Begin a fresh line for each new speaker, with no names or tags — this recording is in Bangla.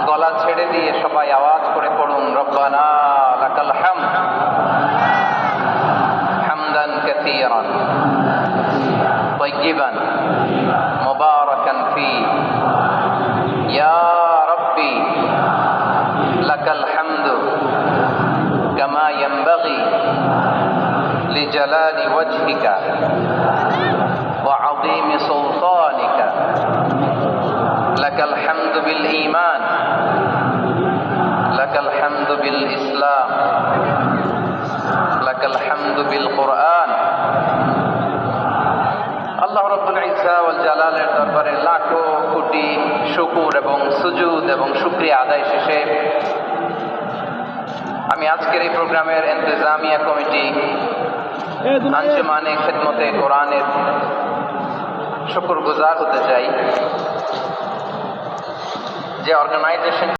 গলা ছেড়ে দিয়ে সবাই আওয়াজ করে পড়ুন, রব্বানা লাকাল হামদ হামদান কাসীরান তাইয়িবান মুবারাকান ফী ইয়া রাব্বি লাকাল হামদু কামা ইয়ানবাগি লিজালালি ওয়াজহিকা ওয়া আযীমি সুলতানিকা লাকাল হামদু বিল ঈমান লাকাল হামদু বিল ইসলাম লাকাল হামদু বিল কুরআন। আল্লাহ রাব্বুল ইজ্জা ওয়াল জালালের দরবারে লাখো কোটি শুকর এবং সুজুদ এবং শুকরিয়া আদায় শেষে আমি আজকের এই প্রোগ্রামের ইন্তেজামিয়া কমিটি আঞ্জুমানে খিদমতে কোরআনের শুকরগুজার হতে চাই। যে অর্গানাইজেশন